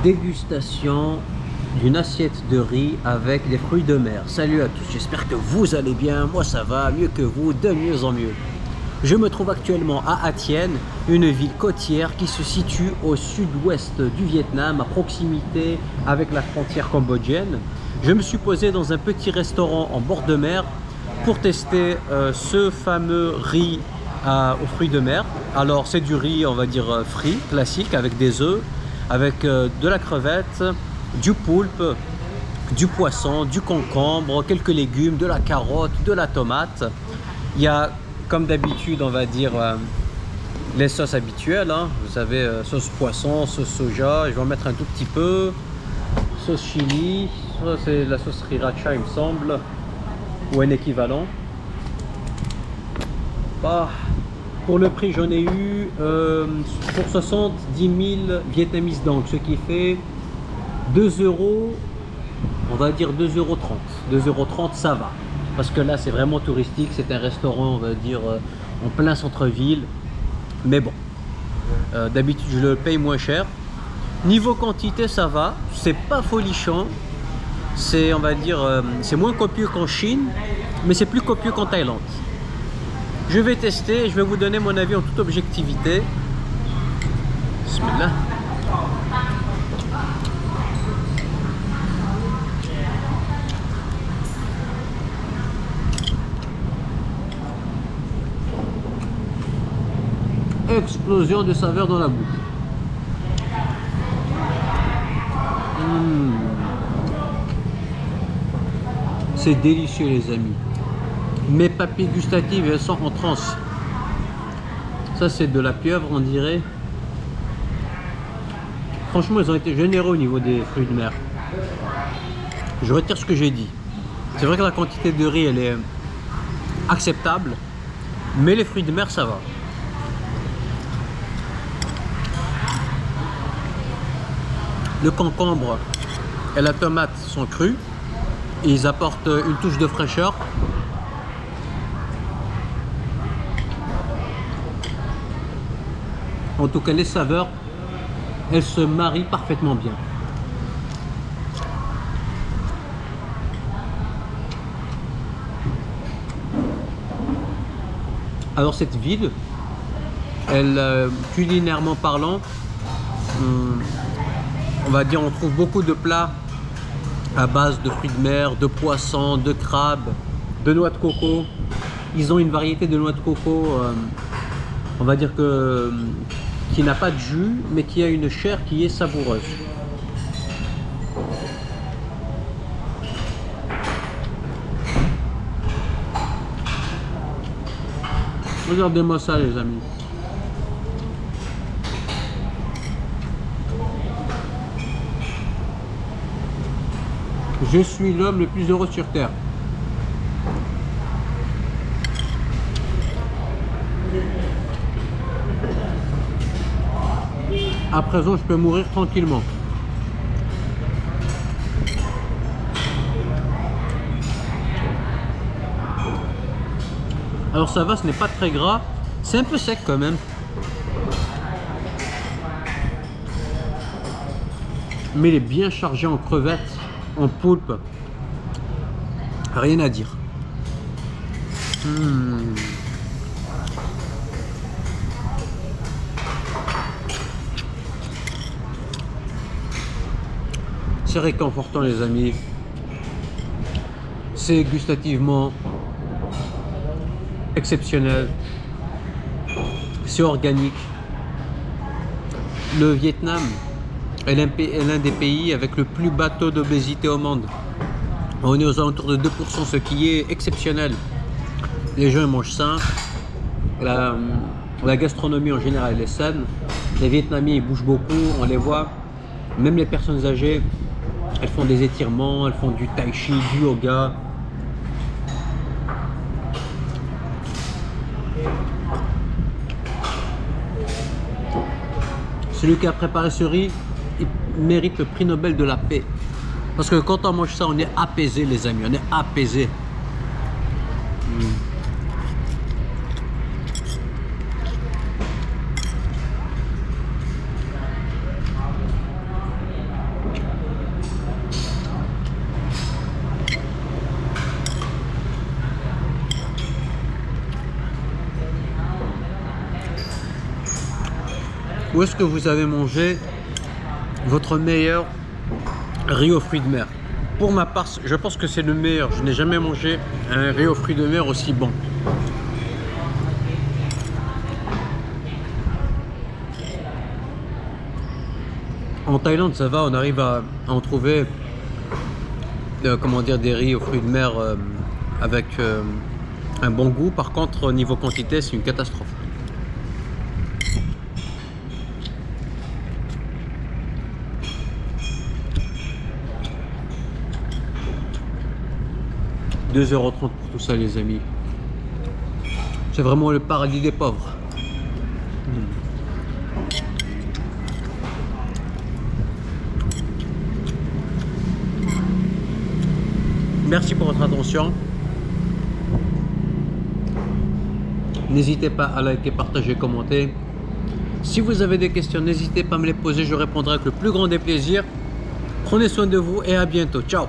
Dégustation d'une assiette de riz avec des fruits de mer. Salut à tous, j'espère que vous allez bien. Moi ça va, mieux que vous, de mieux en mieux. Je me trouve actuellement à Hatien, une ville côtière qui se situe au sud-ouest du Vietnam, à proximité avec la frontière cambodgienne. Je me suis posé dans un petit restaurant en bord de mer pour tester ce fameux riz aux fruits de mer. Alors c'est du riz, on va dire frit, classique, avec des œufs, avec de la crevette, du poulpe, du poisson, du concombre, quelques légumes, de la carotte, de la tomate. Il y a, comme d'habitude, on va dire les sauces habituelles, hein. Vous savez, sauce poisson, sauce soja, je vais en mettre un tout petit peu, sauce chili, c'est la sauce sriracha il me semble, ou un équivalent. Bah, pour le prix, j'en ai eu pour 70 000 vietnamises donc, ce qui fait 2 euros, on va dire 2,30 €. 2,30 € ça va. Parce que là, c'est vraiment touristique. C'est un restaurant, on va dire, en plein centre-ville. Mais bon, d'habitude, je le paye moins cher. Niveau quantité, ça va. C'est pas folichon. C'est, on va dire, c'est moins copieux qu'en Chine, mais c'est plus copieux qu'en Thaïlande. Je vais tester et je vais vous donner mon avis en toute objectivité. Bismillah. Explosion de saveurs dans la bouche. C'est délicieux les amis. Mes papilles gustatives, elles sont en transe. Ça c'est de la pieuvre on dirait. Franchement ils ont été généreux au niveau des fruits de mer. Je retire ce que j'ai dit. C'est vrai que la quantité de riz elle est acceptable, mais les fruits de mer ça va. Le concombre et la tomate sont crus. Ils apportent une touche de fraîcheur. En tout cas, les saveurs, elles se marient parfaitement bien. Alors cette ville, elle, culinairement parlant, on va dire on trouve beaucoup de plats à base de fruits de mer, de poissons, de crabes, de noix de coco. Ils ont une variété de noix de coco, on va dire que qui n'a pas de jus, mais qui a une chair qui est savoureuse. Regardez-moi ça les amis. Je suis l'homme le plus heureux sur terre. À présent, je peux mourir tranquillement. Alors ça va, ce n'est pas très gras. C'est un peu sec quand même. Mais il est bien chargé en crevettes, en poulpe. Rien à dire. C'est réconfortant les amis. C'est gustativement exceptionnel. C'est organique. Le Vietnam est l'un des pays avec le plus bas taux d'obésité au monde. On est aux alentours de 2%, ce qui est exceptionnel. Les gens mangent sain. La gastronomie en général est saine. Les Vietnamiens ils bougent beaucoup, on les voit. Même les personnes âgées, elles font des étirements, elles font du tai chi, du yoga. Celui qui a préparé ce riz, il mérite le prix Nobel de la paix. Parce que quand on mange ça, on est apaisé les amis, on est apaisé. où est-ce que vous avez mangé votre meilleur riz aux fruits de mer? Pour ma part, je pense que c'est le meilleur. Je n'ai jamais mangé un riz aux fruits de mer aussi bon. En Thaïlande, ça va, on arrive à en trouver comment dire, des riz aux fruits de mer avec un bon goût. Par contre, au niveau quantité, c'est une catastrophe. €2,30 pour tout ça, les amis. C'est vraiment le paradis des pauvres. Merci pour votre attention. N'hésitez pas à liker, partager, commenter. Si vous avez des questions, n'hésitez pas à me les poser. Je répondrai avec le plus grand des plaisirs. Prenez soin de vous et à bientôt. Ciao!